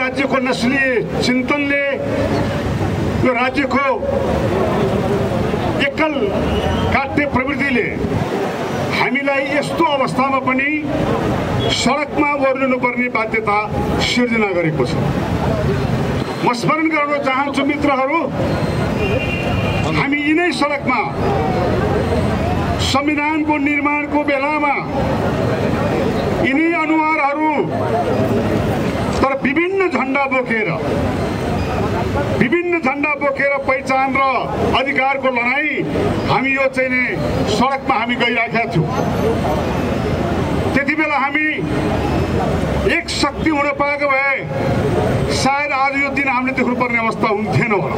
राज्यको नस्लीय चिन्तनले यो राज्यको एकल काट्ने प्रवृत्तिले हामीलाई यस्तो अवस्थामा पनि सडकमा ओर्लिनुपर्ने बाध्यता सिर्जना गरेको छ। म स्मरण गर्न चाहन्छु मित्रहरू, हामी यिनै सडकमा संविधानको निर्माणको बेलामा यिनै अनुहारहरू तर विभिन्न झण्डा बोकेर पहिचान र अधिकारको लडाई हामी यो चाहिँ नि सडकमा हामी गइराखेका थियौं। त्यति बेला हामी एक शक्ति हुन पाएको भए सायद आज यो दिन हामीले देख्नुपर्ने अवस्था हुन्थेन होला।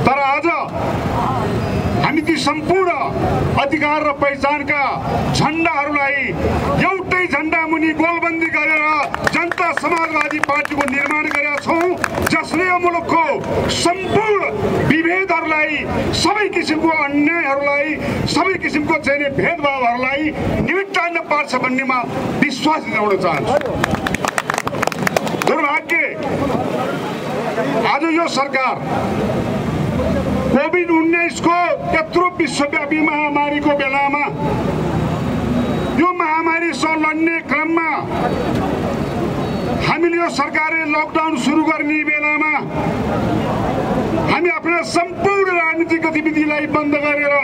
तर आज हामी ती सम्पूर्ण अधिकार र पहिचानका झण्डाहरूलाई एउटै झण्डा मुनि गोलबन्दी गरेर जनता समाजवादी पार्टीको निर्माण गरेका छौं, जसले यो मुलुकको सम्पूर्ण विभेदहरूलाई, सबै किसिमको अन्यायहरूलाई, सबै किसिमको चाहिँ भेदभावहरूलाई निमिट्टान्न पार्छ भन्नेमा विश्वास दिलाउन चाहन्छु। दुर्भाग्य आज यो सरकार कोभिड-19 को यत्रो विश्वव्यापी महामारीको बेलामा यो महामारीसँग लड्ने क्रममा हामीले यो सरकारले लकडाउन सुरु गर्ने बेलामा हामी आफ्ना सम्पूर्ण राजनीतिक गतिविधिलाई बन्द गरेर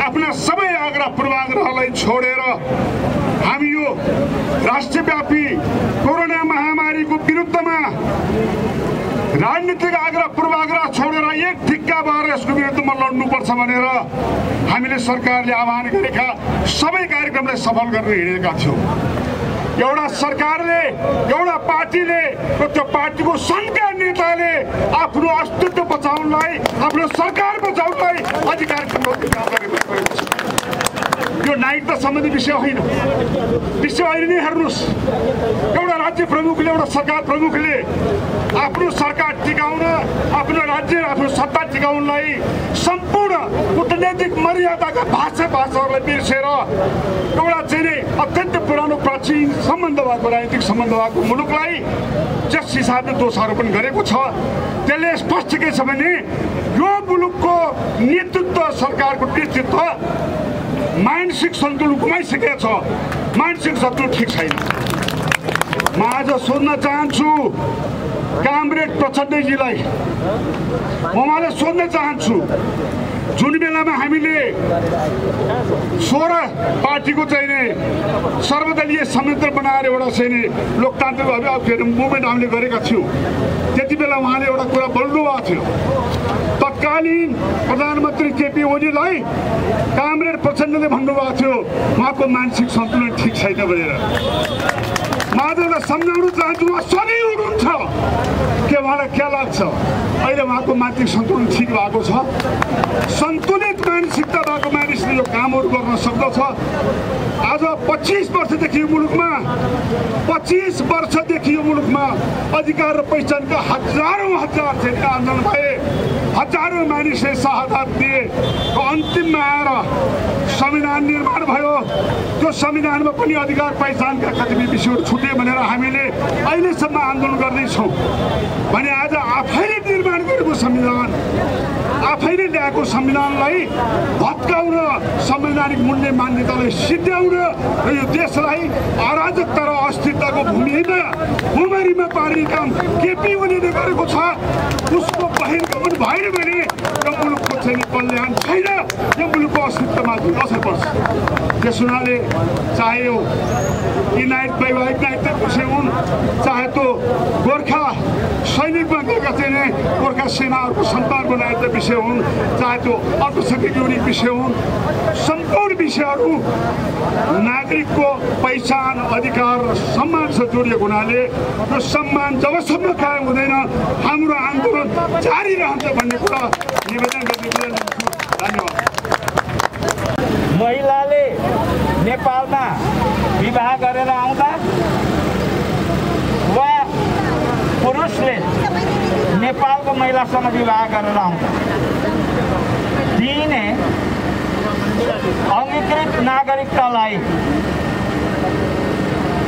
आफ्ना सबै आग्रह पूर्वाग्रहलाई छोडेर हामी यो राष्ट्रव्यापी कोरोना महामारीको विरुद्धमा राजनीतिक आग्रह पूर्वाग्रह छोडेर एक ढिक्का भएर यसको विरुद्धमा लड्नुपर्छ भनेर हामीले सरकारले आह्वान गरेका सबै कार्यक्रमलाई सफल गर्न हिँडेका थियौं। एउटा सरकारले, एउटा पार्टीले र त्यो पार्टीको सङ्घका नेताले आफ्नो अस्तित्व बचाउनलाई, आफ्नो सरकार बचाउनलाई अधिकार गरेको छ। यो नागरिकता सम्बन्धी विषय होइन। विषय अहिले नै हेर्नुहोस्, एउटा राज्य प्रमुखले एउटा सरकार प्रमुखले आफ्नो सरकार टिकाउन, आफ्नो राज्य आफ्नो सत्ता टिकाउनलाई सम्पूर्ण कूटनैतिक मर्यादाका भाषाहरूलाई बिर्सेर एउटा चाहिँ अत्यन्त पुरानो प्राचीन सम्बन्ध भएको राजनीतिक सम्बन्ध भएको मुलुकलाई जस हिसाबले दोषारोपण गरेको छ, त्यसले स्पष्ट के छ भने यो मुलुकको नेतृत्व, सरकारको नेतृत्व मानसिक सन्तुलन गुमाइसकेको छ, मानसिक सन्तुलन ठिक छैन। म आज सोध्न चाहन्छु कामरेड प्रचण्डजीलाई, म उहाँलाई सोध्न चाहन्छु, जुन बेलामा हामीले 16 पार्टीको चाहिँ सर्वदलीय संयन्त्र बनाएर एउटा चाहिँ लोकतान्त्रिक मुभमेन्ट हामीले गरेका थियौँ, त्यति बेला उहाँले एउटा कुरा बोल्नुभएको थियो। तत्कालीन प्रधानमन्त्री केपी ओलीलाई कामरेड प्रचण्डले भन्नुभएको थियो उहाँको मानसिक सन्तुलन ठिक छैन भनेर। म आज एउटा सम्झाउन चाहन्छु, उहाँ सधैँ हुनुहुन्छ के उहाँलाई के लाग्छ अहिले उहाँको मानसिक सन्तुलन ठिक भएको छ? सन्तुलित मानसिकता भएको मानिसले यो कामहरू गर्न सक्दछ। आज 25 वर्षदेखि यो मुलुकमा 25 वर्षदेखि यो मुलुकमा अधिकार र पहिचानका हजारौँ चाहिँ आन्दोलन भए, हजारौँ मानिसले शहादत दिए, अन्तिममा आएर संविधान निर्माण भयो। त्यो संविधानमा पनि अधिकार पहिचानका कतिपय विषयहरू छुटे भनेर हामीले अहिलेसम्म आन्दोलन गर्दैछौँ भने आज आफैले निर्माण गरेको संविधान, आफैले ल्याएको संविधानलाई भत्काउन, संवैधानिक मूल्य मान्यतालाई सिद्ध्याउन र यो देशलाई अराजकता र अस्थिरताको भूमिमा पार्ने काम केपी ओलीले गरेको छ। उसको बहिर्गमन भएन भने यो मुलुकको चाहिँ कल्याण छैन, यो मुलुकको अस्तित्वमा असर पर्छ। त्यस हुनाले चाहे यो वैवाहिक नागरिकता विषय हुन्, चाहे त्यो गोर्खा सैनिकमा गएका चाहिँ गोर्खा सेनाहरूको सन्तानको नागरिकता विषय हुन्, चाहे त्यो अल्पसंख्यक युनिट विषय हुन्, सम्पूर्ण विषयहरू नागरिकको पहिचान, अधिकार र सम्मानसँग जोडिएको हुनाले यो सम्मान जबसम्म कायम हुँदैन हाम्रो आन्दोलन जारी रहन्छ भन्ने कुरा निवेदन गर्ने कुरा गर्छु। धन्यवाद। महिलाले नेपालमा विवाह गरेर आउँदा वा पुरुषले नेपालको महिलासँग विवाह गरेर आउँदा दिइने अङ्गीकृत नागरिकतालाई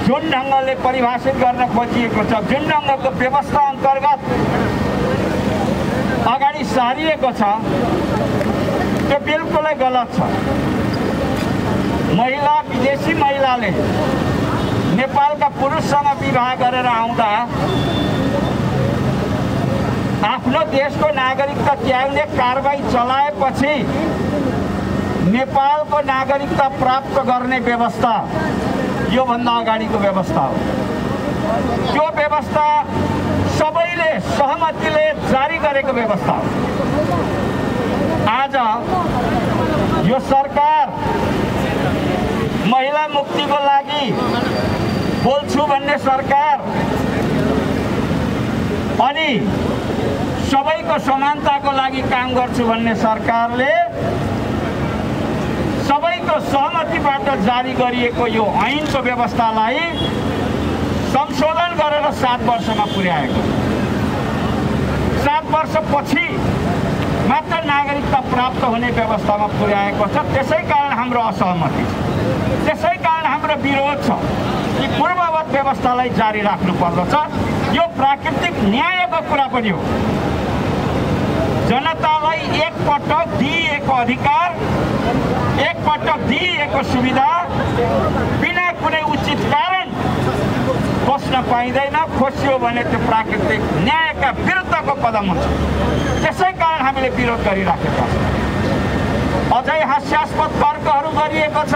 जुन ढङ्गले परिभाषित गर्न खोजिएको छ, जुन ढङ्गको व्यवस्था अन्तर्गत अगाडि सारिएको छ, त्यो बिल्कुलै गलत छ। महिला, विदेशी महिलाले नेपालका पुरुषसँग विवाह गरेर आउँदा आफ्नो देशको नागरिकता त्याग्ने कारबाही चलाएपछि नेपालको नागरिकता प्राप्त गर्ने व्यवस्था योभन्दा अगाडिको व्यवस्था हो। त्यो व्यवस्था सबैले सहमतिले जारी गरेको व्यवस्था हो। आज यो सरकार महिला मुक्तिको लागि बोल्छु भन्ने सरकार अनि सबैको समानताको लागि काम गर्छु भन्ने सरकारले सबैको सहमतिबाट जारी गरिएको यो ऐनको व्यवस्थालाई संशोधन गरेर 7 वर्षमा पुर्याएको। 7 वर्षपछि मात्र नागरिकता प्राप्त हुने व्यवस्थामा पुर्याएको छ। त्यसै कारण हाम्रो असहमति छ, त्यसै कारण हाम्रो विरोध छ कि पूर्ववत व्यवस्थालाई जारी राख्नु पर्दछ। यो प्राकृतिक न्यायको कुरा पनि हो। जनतालाई एकपटक दिइएको अधिकार, एकपटक दिइएको सुविधा बिना कुनै उचित कारण खोज्न पाइँदैन। खोज्यो भने त्यो प्राकृतिक न्यायका विरुद्धको कदम हुन्छ। त्यसै कारण हामीले विरोध गरिराखेका छौँ। अझै हास्यास्पद तर्कहरू गरिएको छ।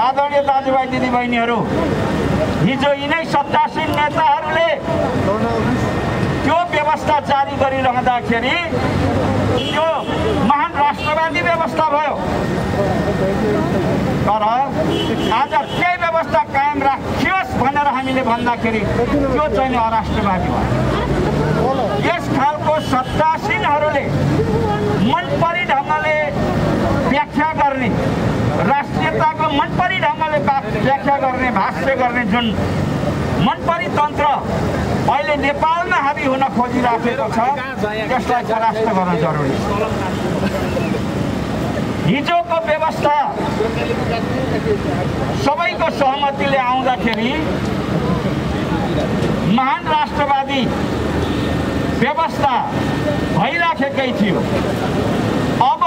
आदरणीय दाजुभाइ दिदीबहिनीहरू, हिजो यिनै सत्तासीन नेताहरूले त्यो व्यवस्था जारी गरिरहँदाखेरि त्यो महान राष्ट्रवादी व्यवस्था भयो। तर आज त्यही व्यवस्था कायम राखियोस् भनेर हामीले भन्दाखेरि त्यो चाहिँ अराष्ट्रवादी भयो। यस खालको सत्तासीनहरूले मनपरी ढङ्गले व्याख्या गर्ने र राष्ट्रियताको मनपरी ढङ्गले व्याख्या गर्ने भाष्य गर्ने जुन मनपरी तन्त्र अहिले नेपालमा हाबी हुन खोजिराखेको छ त्यसलाई परास्त गर्न जरुरी छ। हिजोको व्यवस्था सबैको सहमतिले आउँदाखेरि महान राष्ट्रवादी व्यवस्था भइराखेकै थियो। अब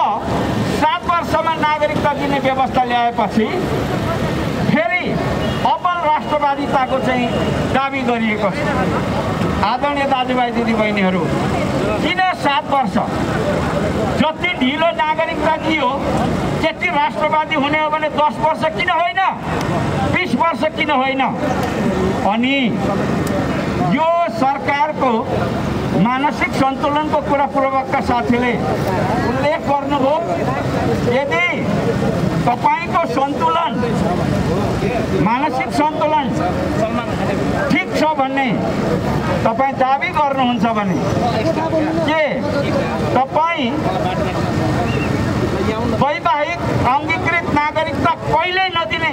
7 वर्षमा नागरिकता दिने व्यवस्था ल्याएपछि फेरि अब्बल राष्ट्रवादिताको चाहिँ दाबी गरिएको छ। आदरणीय दाजुभाइ दिदीबहिनीहरू, किन 7 वर्ष? जति ढिलो नागरिकता दियो त्यति राष्ट्रवादी हुने हो भने 10 वर्ष किन होइन, 20 वर्ष किन होइन? अनि यो सरकारको मानसिक सन्तुलनको कुरा पूर्वकका साथीले उल्लेख गर्नुभयो। यदि तपाईको सन्तुलन, मानसिक सन्तुलन ठिक छ भन्ने तपाईँ दाबी गर्नुहुन्छ भने के तपाईँ वैवाहिक अङ्गीकृत नागरिकता कहिल्यै नदिने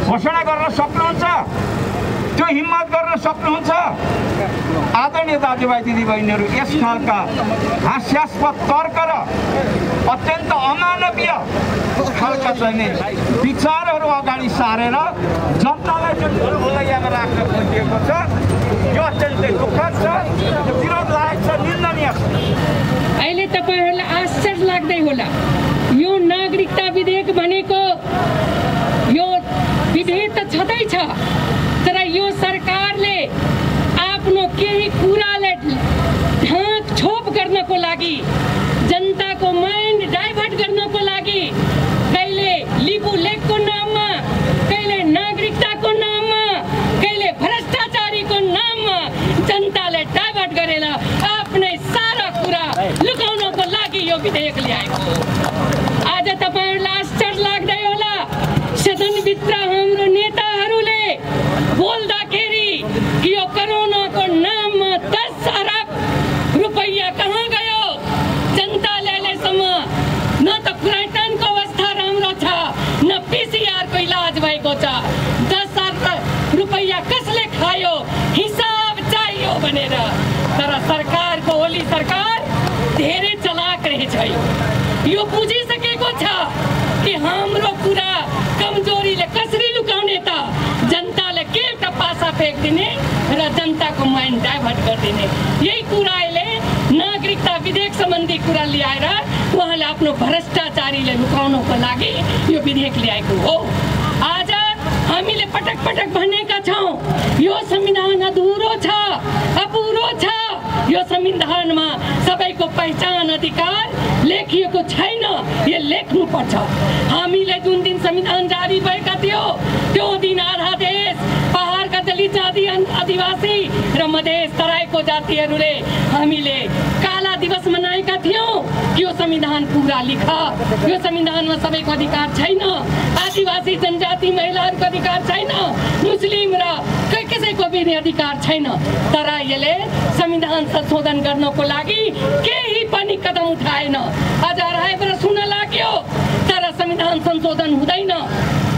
घोषणा गर्न सक्नुहुन्छ? त्यो हिम्मत गर्न सक्नुहुन्छ? आदरणीय दाजुभाइ दिदीबहिनीहरू, यस खालका हास्यास्पद तर्क र अत्यन्त अमानवीय खालका चाहिँ विचारहरू अगाडि सारेर जनतालाई जुन भुलभुलैयामा राख्न खोजिएको छ यो अत्यन्तै दुःखद छ, विरोध लागेको छ, निन्दनीय छ। अहिले तपाईहरुलाई आश्चर्य लाग्दै होला, यो नागरिकता विधेयक भनेको यो विधेयक त छँदैछ, तर यो सरकारले आफ्नो केही कुरालाई ढाक छोप गर्नको लागि, जनताको माइन्ड डाइभर्ट गर्नको लागि, कहिले लिपु लेखको नाममा, कहिले नागरिकताको नाममा, कहिले भ्रष्टाचारीको नाममा जनतालाई डाइभर्ट गरेर आफ्नै सारा कुरा लुकाउनको लागि यो विधेयक ल्याएको। आज तपाईहरुलाई आश्चर्य लाग्दै होला, सदनभित्र हाम्रो नेताहरूले बोल्दाखेरि यो कोरोनाको नाममा 10 अरब रुपैयाँ कहाँ गयो? जनताले अहिलेसम्म न त क्वारेन्टाइनको अवस्था राम्रो छ, न PCR को इलाज भएको छ। 10 अरब रुपैयाँ कसले खायो? हिसाब चाहियो भनेर। तर सरकारको ओली सरकार धेरै चलाक रहेछ। यो बुझिसकेको छ कि हाम्रो कुरा कमजोरीले कसरी लुकाउने त? जनताले के त पासा फेक्दिने र जनताको माइन्ड डाइभर्ट गरिदिने। यही कुराले नागरिकता विधेयक सम्बन्धी कुरा ल्याएर उहाँले आफ्नो भ्रष्टाचारीले लुकाउनको लागि यो विधेयक ल्याएको हो। आज हामीले पटक पटक भनेका छौँ यो संविधान अधुरो छ, अपुरो छ। यो संविधानमा सबैको पहिचान अधिकार लेखिएको छैन, यो लेख्नु पर्छ। हामीले जुन दिन संविधान जारी भएका थियो त्यो दिन आधा देश, पहाडका दलित जाति आदिवासी र मधेस तराईको जातिहरूले हामीले काला दिवस मनाएका थियौँ। यो संविधान पुरा लिख, यो संविधानमा सबैको अधिकार छैन, आदिवासी जनजाति महिलाहरूको अधिकार छैन, मुस्लिम र कसैको पनि अधिकार छैन। तर यसले संविधान संशोधन गर्नको लागि केही पनि कदम उठाएन। आज रायबाट सुन्न लाग्यो तर संविधान संशोधन हुँदैन।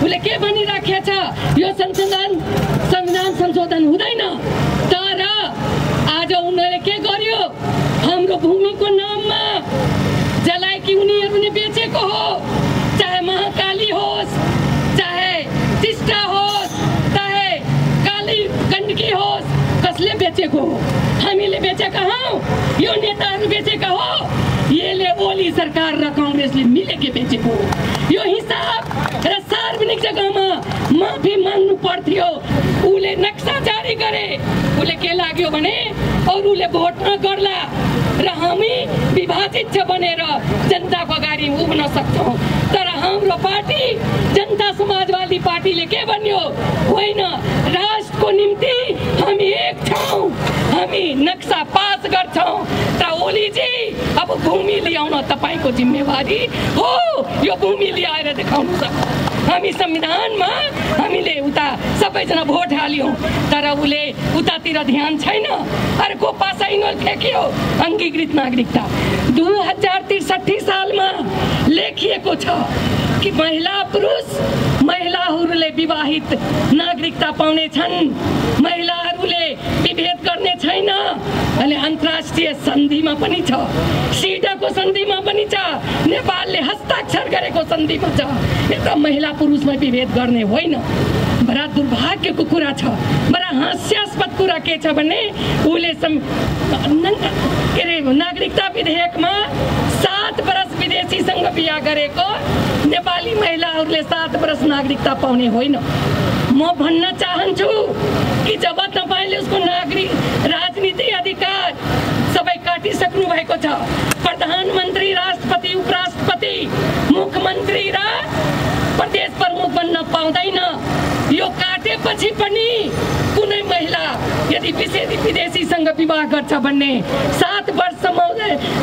उसले के भनिराखेको छ? यो संविधान संशोधन हुँदैन। तर आज उनीहरूले के गर्यो? हाम्रो भूमिको नाममा जसलाई कि उनीहरूले बेचेको हो, चाहे महाकाली होस्, चाहे टिस्टा होस्, चाहे काली गण्डकी होस्, कसले बेचेको हो? हामीले बेचेका हौँ, यो नेताहरू बेचेका हो। यसले ओली सरकार र कांग्रेसले मिलेको बेचेको हो। यो हिसाब र सार्वजनिक जग्गामा माफी माग्नु पर्थ्यो। उसले नक्सा जारी गरे, उसले के लाग्यो भने अरूले भोट नगर्ला र हामी विभाजित छ भनेर जनताको अगाडि उभ्न सक्छौँ। तर हाम्रो पार्टी जनता समाजवादी पार्टीले के भन्यो? होइन, राष्ट्रको निम्ति हामी एक छौँ, हामी नक्सा पास गर्छौँ। त ओलीजी अब भूमि ल्याउन तपाईको जिम्मेवारी हो। यो भूमि ल्याएर देखाउनु सक्छ। हामी संविधानमा हामीले उता सबैजना भोट हाल्यौँ तर उसले उतातिर ध्यान छैन। अर्को पासा यिनीहरूले फ्याँक्यो अङ्गीकृत नागरिकता। 2063 सालमा लेखिएको छ कि महिलाहरूले विवाहित नागरिकता पाउने छन्, महिलाहरूले विभेद गर्ने छैन। अनि अन्तर्राष्ट्रिय सन्धिमा पनि छ, सिडाको सन्धिमा पनि छ, नेपालले हस्ताक्षर गरेको सन्धिमा छ। एउटा महिला पुरुषमा विभेद गर्ने होइन। बडा दुर्भाग्यको कुरा छ, बडा हास्यास्पद कुरा के छ भने उसले के अरे नागरिकता विधेयकमा 7 वर्ष विदेशीसँग बिहा गरेको नेपाली महिलाहरूले 7 वर्ष नागरिकता पाउने होइन। म भन्न चाहन्छु कि जब तपाईले उसको नागरिक राजनीति अधिकार सबै काटिसक्नु भएको छ, प्रधानमन्त्री, राष्ट्रपति, उपराष्ट्रपति, मुख्यमन्त्री र प्रदेश प्रमुख बन्न पाउँदैन। यो काटेपछि पनि कुनै महिला यदि विदेशीसँग विवाह गर्छ भने 7 वर्षसम्म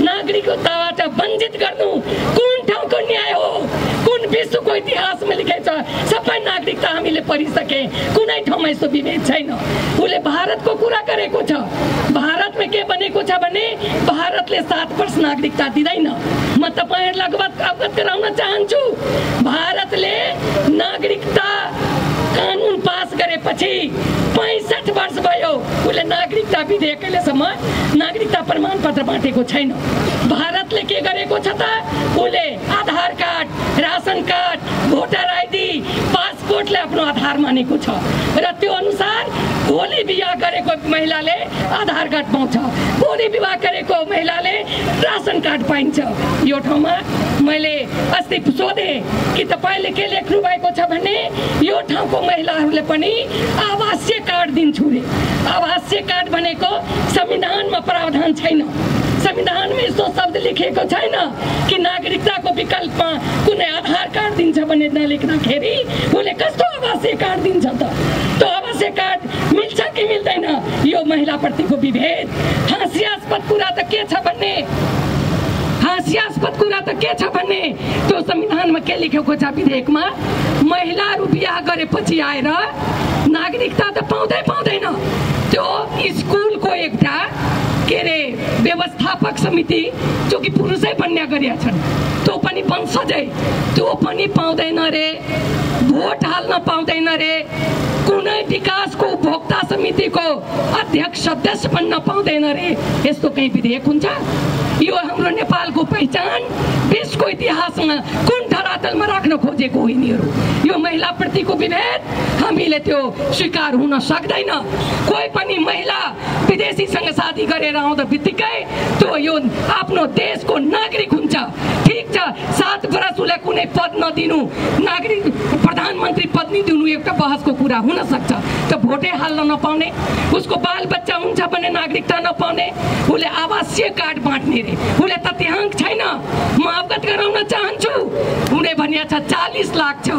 नागरिकताबाट वञ्चित गर्नु कुन ठाउँको न्याय हो? कुन विश्वको इतिहासमा लेखेको छ? सबै नागरिकता हामीले पढिसके, कुनै ठाउँमा यस्तो विभेद छैन। उसले भारतको कुरा गरेको छ। भारतमा के भनेको छ भने भारतले 7 वर्ष नागरिकता दिँदैन। म तपाईहरुलाई अवगत गराउन चाहन्छु, भारतले नागरिकता कानुन पास गरेपछि 65 वर्ष भयो, उसले नागरिकता विधेयकलेसम्म नागरिकता प्रमाणपत्र बाँटेको छैन। भारतले के गरेको छ त? उसले आधार कार्ड, रासन कार्ड, भोटर आइडी, पासपोर्टले आफ्नो आधार मानेको छ र त्यो अनुसार भोलि बिहा गरेको महिलाले आधार कार्ड पाउँछ, भोलि विवाह गरेको महिलाले रासन कार्ड पाइन्छ। यो ठाउँमा मैले अस्ति सोधे कि तपाईले के लेख्नु भएको छ भने यो ठाउँको महिलाहरूले पनि आवासीय कार्ड दिन्छु रे। आवासीय कार्ड भनेको संविधानमा प्रावधान छैन। संविधानमा यस्तो शब्द लेखिएको छैन कि नागरिकताको विकल्पमा कुनै आधार कार्ड दिन्छ भने नलेख्दाखेरि उसले कस्तो आवासीय कार्ड दिन्छ त? त्यो आवासीय कार्ड मिल्छ कि मिल्दैन? यो महिलाप्रतिको विभेद। हास्यास्पद कुरा त के छ भने त्यो संविधानमा के लेखेको छ विधेयकमा? महिलाहरू बिहा गरेपछि आएर नागरिकता त पाउँदैन। त्यो स्कुलको एउटा के अरे व्यवस्थापक समिति जो कि पुरुषै बन्या गरेका छन् त्यो पनि वंशजै, त्यो पनि पाउँदैन रे। भोट हाल्न पाउँदैन रे। कुनै विकासको उपभोक्ता समितिको अध्यक्ष सदस्य बन्न पाउँदैन रे। यस्तो कहीं विधेयक हुन्छ? यो हाम्रो नेपालको पहिचान विश्वको इतिहासमा कुन धरातलमा राख्न खोजेको हो यिनीहरू? यो महिलाप्रतिको विभेद हामीले त्यो स्वीकार हुन सक्दैन। कोही पनि महिला विदेशीसँग शादी गरेर आउँदा बित्तिकै त्यो यो आफ्नो देशको नागरिक हुन्छ। ठीक छ, 7 वर्ष उसलाई कुनै पद नदिनु, नागरिक प्रधानमन्त्री पद नदिनु एउटा बहसको कुरा हुन सक्छ। त भोटै हाल्न नपाउने, उसको बाल बच्चा हुन्छ भने नागरिकता नपाउने, उसले आवासीय कार्ड बाँट्ने रे, उसले तथ्याङ्क छैन। म अवगत गराउन चाहन्छु, उसले भनिया छ 40 लाख छ,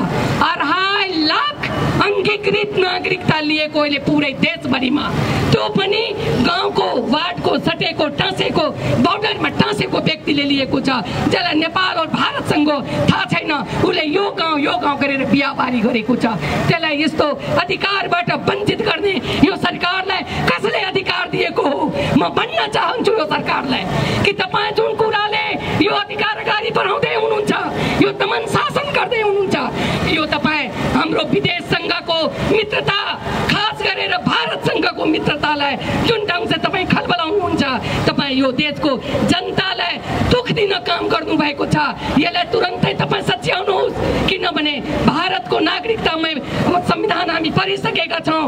2.5 लाख अङ्गीकृत नागरिकता लिएको अहिले पुरै देशभरिमा। त्यो पनि गाउँको, वार्डको, सटेको, टाँसेको, बोर्डरमा टाँसेको व्यक्तिले लिएको छ, जसलाई नेपाल और भारतसँग थाहा छैन। उसले यो गाउँ गरेर बिहाबारी गरेको छ। त्यसलाई यस्तो अधिकारबाट वञ्चित गर्ने यो सरकारलाई कसले अधिकार दिएको हो? म भन्न चाहन्छु यो सरकारलाई कि तपाईँ जुन कुराले यो अधिकार अगाडि बढाउँदै हुनुहुन्छ, यो दमन शासन गर्दै हुनुहुन्छ, यो तपाईँ हाम्रो विदेशसँगको मित्रता, खास गरेर भारतसँगको मित्रतालाई जुन ढङ्गले तपाईँ खलबलाउनुहुन्छ, तपाईँ यो देशको जनतालाई दुख दिन काम गर्नु भएको छ। यसलाई तुरन्तै तपाईँ सच्याउनुहोस्, किनभने भारतको नागरिकतामा संविधान हामी पढिसकेका छौँ।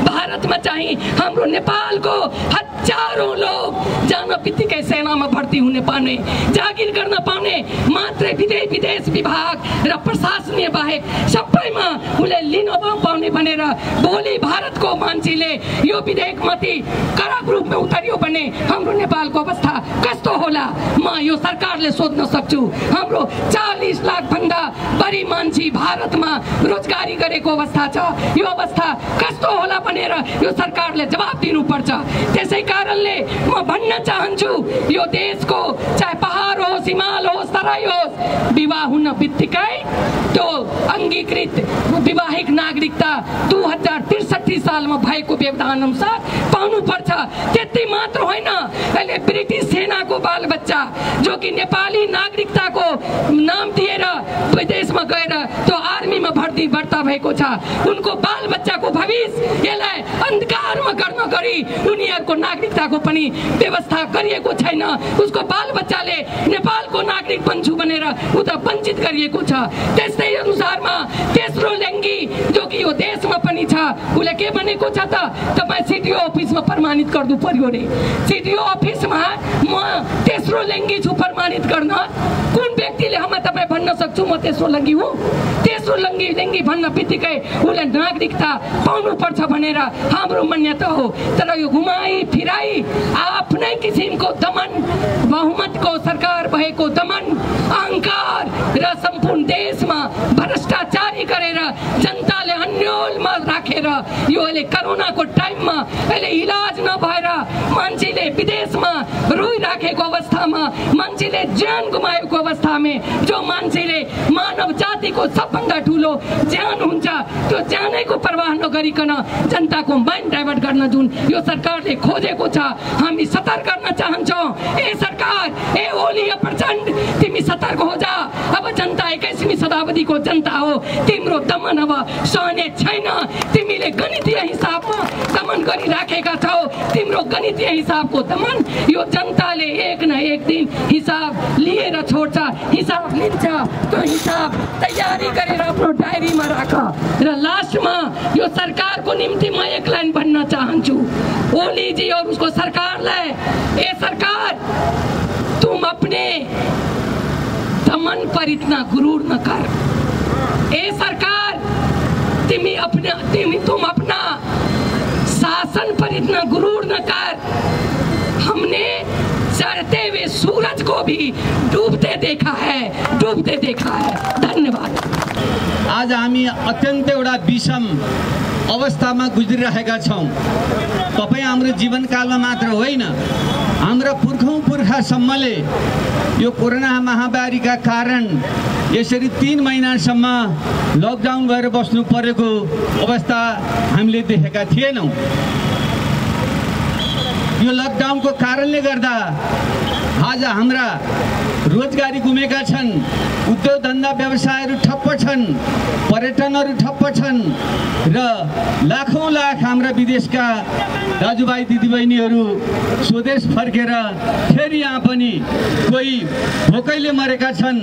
भारतमा चाहिँ हाम्रो नेपालको हजारौं लोग जान बित्तिकै सेनामा भर्ती हुने पाउने, जागिर गर्न पाउने, मात्रै विदेश विभाग र प्रशासनीय बाहेक सबैमा उसले लिन पाउने भनेर भोलि भारतको मान्छेले यो विधेयकमाथि कडा रूपमा उतारियो भने हाम्रो नेपालको अवस्था कस्तो होला? म यो सरकारले सोध्न सक्छु। हाम्रो 40 लाख भन्दा बढी मान्छे भारतमा रोजगारी गरेको अवस्था छ। यो अवस्था कस्तो होला भनेर यो सरकारले जवाब दिनुपर्छ। त्यसै कारणले म भन्न चाहन्छु, यो देशको चाहे पहाड होस्, हिमाल होस्, तराई होस्, विवाह हुन बित्तिकै त्यो अङ्गीकृत विवाहिक नागरिकता 2063 सालमा भएको व्यवधान अनुसार पाउनुपर्छ। त्यति मात्र होइन, अहिले ब्रिटिस सेनाको बाल बाल बच्चा जो कि नेपाली नागरिकता को नाम दिएर विदेशमा गएर त्यो आर्मीमा भर्ता भएको छ, उनको बाल बच्चाको भविष्य यसलाई अन्धकारमा गर्न गरी उनीहरूको नागरिकताको पनि व्यवस्था गरिएको छैन। उसको बाल बच्चाले नेपालको नागरिक बन्छु भनेर उता वञ्चित गरिएको छ। त्यस्तै अनुसारमा तेस्रो लिङ्गी जो कि यो देशमा पनि छ, उसले के भनेको छ त, तपाईँ सिडिओ अफिसमा प्रमाणित गर्नु पर्यो रे। सिडिओ अफिसमा म तेस्रो लिङ्गी छु प्रमाणित गर्न कुन व्यक्तिले तपाईँ भन्न सक्छु म तेस्रो लिङ्गी हुँ? तेस्रो लिङ्गी भन्न बित्तिकै उसले नागरिकता पाउनुपर्छ भनेर हाम्रो मान्यता हो। तर यो घुमाई फिराई आफ्नै किसिमको दमन, बहुमतको सरकार भएको दमन, अहङ्कार र सम्पूर्ण देशमा भ्रष्टाचारी गरेर जनताले अन्योलमा राखेर यो अहिले कोरोनाको टाइममा अहिले इलाज नभएर मान्छेले विदेशमा रोइराखेको अवस्थामा, मान्छेले ज्यान गुमाएको अवस्थामा, जो मान्छेले मानव जातिको सबभन्दा ठुलो ज्यान हुन्छ त्यो ज्यानैको परवाह नगरिकन जनताको माइन्ड डाइभर्ट गर्न जुन यो सरकारले खोजेको छ, हामी सतर्क गर्न चाहन्छौँ। ए सरकार, ए ओली प्रचण्ड, तिमी सतर्क हो जा। अब जनता 21वीं शताब्दीको जनता हो, तिम्रो दमन अब सहने छैन। तिमीले गणितीय हिसाबमा दमन गरिराखेका छौ, तिम्रो गणितीय हिसाबको दमन यो जनताले एक न एक दिन हिसाब लिएर छोड्छ, हिसाब लिन्छ। त्यो हिसाब तयारी गरेर आफ्नो डायरीमा राख। र लास्टमा यो सरकारको निम्ति म एक लाइन भन्न चाहन्छु ओली जी और उसको सरकारलाई, ए सरकार, तुम अपने दमन पर इतना गुरूर न कर। ए सरकार, तुम अपना शासन पर इतना गुरूर न कर। हमने चढ़ते हुए सूरज को भी डूबते देखा है। धन्यवाद। आज हामी अत्यन्त एउटा विषम अवस्थामा गुज्रिरहेका छौँ। तपाईँ हाम्रो जीवनकालमा मात्र होइन, हाम्रा पुर्खासम्मले यो कोरोना महामारीका कारण यसरी 3 महिनासम्म लकडाउन भएर बस्नु परेको अवस्था हामीले देखेका थिएनौँ। यो लकडाउनको कारणले गर्दा आज हाम्रा रोजगारी गुमेका छन्, उद्योग धन्दा व्यवसायहरू ठप्प छन्, पर्यटनहरू ठप्प छन् र लाखौँ लाख हाम्रा विदेशका दाजुभाइ दिदीबहिनीहरू स्वदेश फर्केर फेरि यहाँ पनि कोही भोकैले मरेका छन्।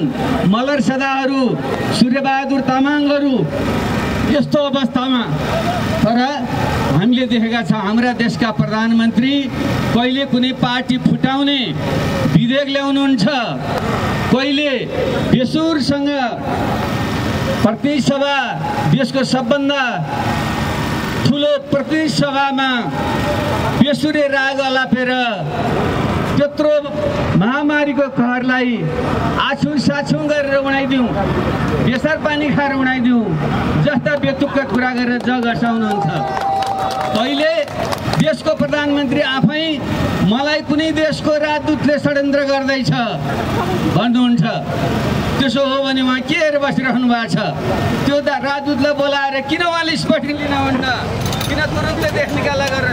मलर सदाहरू, सूर्यबहादुर तामाङहरू यस्तो अवस्थामा तर हामीले देखेका छौँ हाम्रा देशका प्रधानमन्त्री कहिले कुनै पार्टी फुटाउने विधेयक ल्याउनुहुन्छ, कहिले बेसुरसँग प्रतिनिधि सभा, देशको सबभन्दा ठुलो प्रतिनिधि सभामा बेसुरे राग अलापेर त्यत्रो महामारीको कहरलाई आछु साछु गरेर उडाइदिउँ, बेसार पानी खाएर उडाइदिउँ जस्ता बेतुकका कुरा गरेर जग हर्साउनुहुन्छ। अहिले देशको प्रधानमन्त्री आफै मलाई कुनै देशको राजदूतले षड्यन्त्र गर्दैछ भन्नुहुन्छ। त्यसो हो भने उहाँ के हेरेर बसिरहनु भएको छ? त्यो राजदूतलाई बोलाएर किन उहाँले स्पष्ट लिनुहुन्न? किन तुरुन्तै देश निकाला गरेर